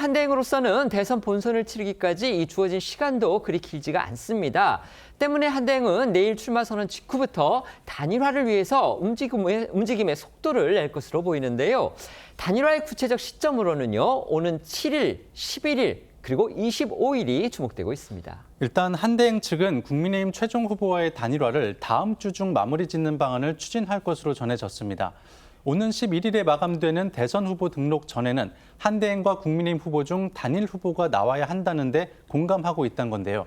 한대행으로서는 대선 본선을 치르기까지 이 주어진 시간도 그리 길지가 않습니다. 때문에 한대행은 내일 출마 선언 직후부터 단일화를 위해서 움직임의 속도를 낼 것으로 보이는데요. 단일화의 구체적 시점으로는요, 오는 7일, 11일, 그리고 25일이 주목되고 있습니다. 일단 한대행 측은 국민의힘 최종 후보와의 단일화를 다음 주 중 마무리 짓는 방안을 추진할 것으로 전해졌습니다. 오는 11일에 마감되는 대선 후보 등록 전에는 한대행과 국민의힘 후보 중 단일 후보가 나와야 한다는데 공감하고 있다는 건데요.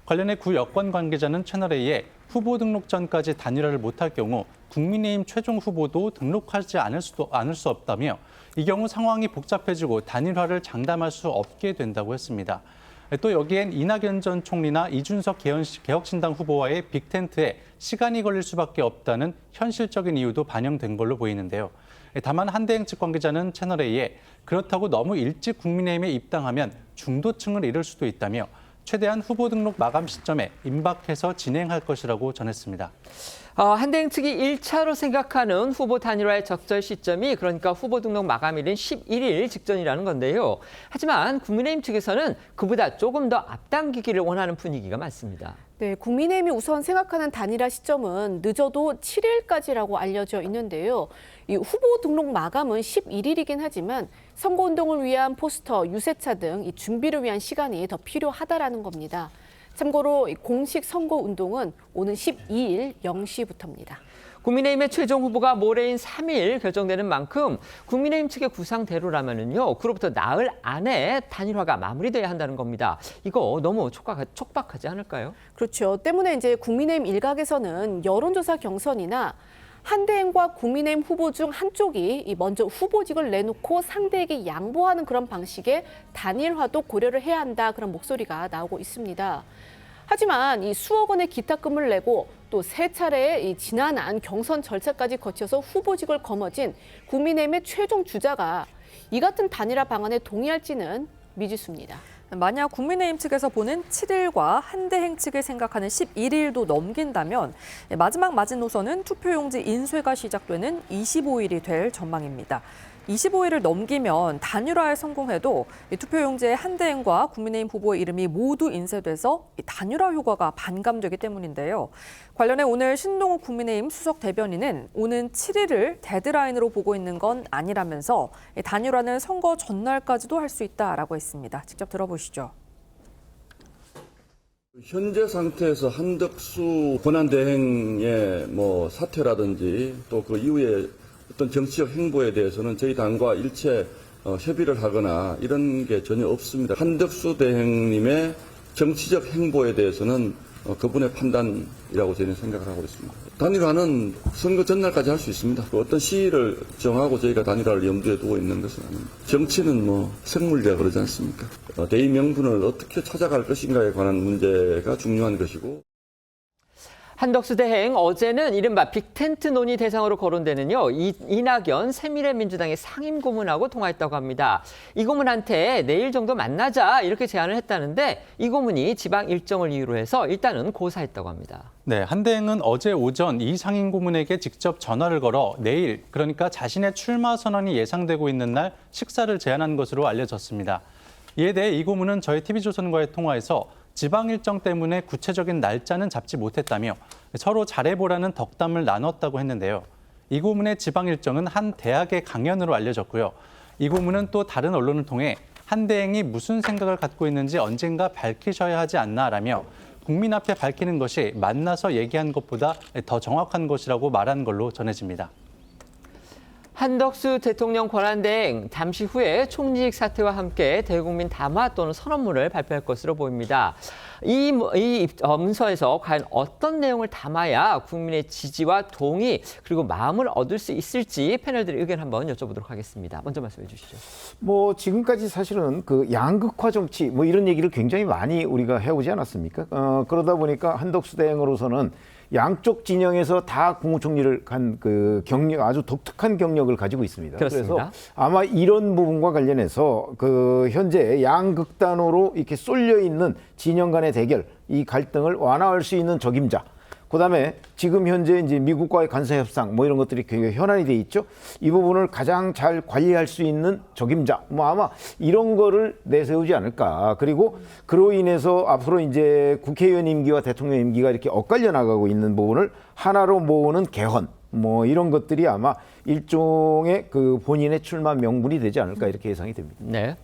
관련해 구 여권 관계자는 채널A에 후보 등록 전까지 단일화를 못할 경우 국민의힘 최종 후보도 등록하지 않을 수 없다며 이 경우 상황이 복잡해지고 단일화를 장담할 수 없게 된다고 했습니다. 또 여기엔 이낙연 전 총리나 이준석 개혁신당 후보와의 빅텐트에 시간이 걸릴 수밖에 없다는 현실적인 이유도 반영된 걸로 보이는데요. 다만 한대행 측 관계자는 채널A에 그렇다고 너무 일찍 국민의힘에 입당하면 중도층을 잃을 수도 있다며 최대한 후보 등록 마감 시점에 임박해서 진행할 것이라고 전했습니다. 한대행 측이 1차로 생각하는 후보 단일화의 적절 시점이 그러니까 후보 등록 마감일인 11일 직전이라는 건데요. 하지만 국민의힘 측에서는 그보다 조금 더 앞당기기를 원하는 분위기가 많습니다. 네, 국민의힘이 우선 생각하는 단일화 시점은 늦어도 7일까지라고 알려져 있는데요. 이 후보 등록 마감은 11일이긴 하지만 선거운동을 위한 포스터, 유세차 등 이 준비를 위한 시간이 더 필요하다라는 겁니다. 참고로 공식 선거운동은 오는 12일 0시부터입니다. 국민의힘의 최종 후보가 모레인 3일 결정되는 만큼 국민의힘 측의 구상대로라면은요, 그로부터 나흘 안에 단일화가 마무리돼야 한다는 겁니다. 이거 너무 촉박하지 않을까요? 그렇죠. 때문에 이제 국민의힘 일각에서는 여론조사 경선이나 한대행과 국민의힘 후보 중 한쪽이 먼저 후보직을 내놓고 상대에게 양보하는 그런 방식의 단일화도 고려를 해야 한다, 그런 목소리가 나오고 있습니다. 하지만 이 수억 원의 기탁금을 내고 또 세 차례의 이 지난한 경선 절차까지 거쳐서 후보직을 거머쥔 국민의힘의 최종 주자가 이 같은 단일화 방안에 동의할지는 미지수입니다. 만약 국민의힘 측에서 보는 7일과 한대행 측이 생각하는 11일도 넘긴다면 마지막 마지노선은 투표용지 인쇄가 시작되는 25일이 될 전망입니다. 25일을 넘기면 단일화에 성공해도 투표용지에 한대행과 국민의힘 후보의 이름이 모두 인쇄돼서 단일화 효과가 반감되기 때문인데요. 관련해 오늘 신동욱 국민의힘 수석 대변인은 오는 7일을 데드라인으로 보고 있는 건 아니라면서 단일화는 선거 전날까지도 할 수 있다라고 했습니다. 직접 들어보시죠. 현재 상태에서 한덕수 권한대행의 사퇴라든지 또 그 이후에 어떤 정치적 행보에 대해서는 저희 당과 일체 협의를 하거나 이런 게 전혀 없습니다. 한덕수 대행님의 정치적 행보에 대해서는 그분의 판단이라고 저희는 생각을 하고 있습니다. 단일화는 선거 전날까지 할 수 있습니다. 어떤 시일을 정하고 저희가 단일화를 염두에 두고 있는 것은 아닙니다. 정치는 생물이라 그러지 않습니까? 대의 명분을 어떻게 찾아갈 것인가에 관한 문제가 중요한 것이고. 한덕수 대행 어제는 이른바 빅텐트 논의 대상으로 거론되는요, 이낙연 새미래민주당의 상임고문하고 통화했다고 합니다. 이 고문한테 내일 정도 만나자 이렇게 제안을 했다는데 이 고문이 지방 일정을 이유로 해서 일단은 고사했다고 합니다. 네, 한대행은 어제 오전 이 상임고문에게 직접 전화를 걸어 내일, 그러니까 자신의 출마 선언이 예상되고 있는 날 식사를 제안한 것으로 알려졌습니다. 이에 대해 이 고문은 저희 TV조선과의 통화에서 지방 일정 때문에 구체적인 날짜는 잡지 못했다며 서로 잘해보라는 덕담을 나눴다고 했는데요. 이 고문의 지방 일정은 한 대학의 강연으로 알려졌고요. 이 고문은 또 다른 언론을 통해 한대행이 무슨 생각을 갖고 있는지 언젠가 밝히셔야 하지 않나라며 국민 앞에 밝히는 것이 만나서 얘기한 것보다 더 정확한 것이라고 말한 걸로 전해집니다. 한덕수 대통령 권한대행 잠시 후에 총리직 사퇴와 함께 대국민 담화 또는 선언문을 발표할 것으로 보입니다. 이 문서에서 과연 어떤 내용을 담아야 국민의 지지와 동의 그리고 마음을 얻을 수 있을지 패널들의 의견 한번 여쭤보도록 하겠습니다. 먼저 말씀해 주시죠. 지금까지 사실은 그 양극화 정치 이런 얘기를 굉장히 많이 우리가 해오지 않았습니까? 그러다 보니까 한덕수 대행으로서는 양쪽 진영에서 다 국무총리를 간 그 경력, 아주 독특한 경력을 가지고 있습니다. 그렇습니다. 그래서 아마 이런 부분과 관련해서 그 현재 양극단으로 이렇게 쏠려 있는 진영 간의 대결, 이 갈등을 완화할 수 있는 적임자, 그다음에 지금 현재 이제 미국과의 간사 협상 뭐 이런 것들이 굉장히 현안이 돼 있죠. 이 부분을 가장 잘 관리할 수 있는 적임자 뭐 아마 이런 거를 내세우지 않을까. 그리고 그로 인해서 앞으로 이제 국회의원 임기와 대통령 임기가 이렇게 엇갈려 나가고 있는 부분을 하나로 모으는 개헌 뭐 이런 것들이 아마 일종의 그 본인의 출마 명분이 되지 않을까 이렇게 예상이 됩니다. 네.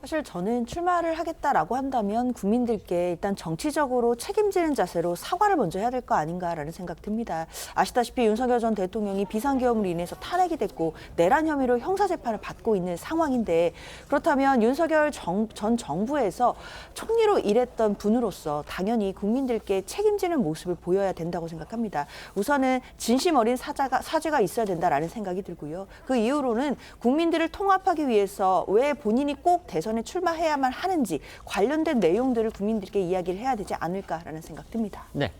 사실 저는 출마를 하겠다라고 한다면 국민들께 일단 정치적으로 책임지는 자세로 사과를 먼저 해야 될 거 아닌가라는 생각 듭니다. 아시다시피 윤석열 전 대통령이 비상계엄으로 인해서 탄핵이 됐고 내란 혐의로 형사재판을 받고 있는 상황인데 그렇다면 윤석열 전 정부에서 총리로 일했던 분으로서 당연히 국민들께 책임지는 모습을 보여야 된다고 생각합니다. 우선은 진심 어린 사죄가 있어야 된다라는 생각이 들고요. 그 이후로는 국민들을 통합하기 위해서 왜 본인이 꼭 대선에 출마해야만 하는지 관련된 내용들을 국민들께 이야기를 해야 되지 않을까라는 생각 듭니다. 네.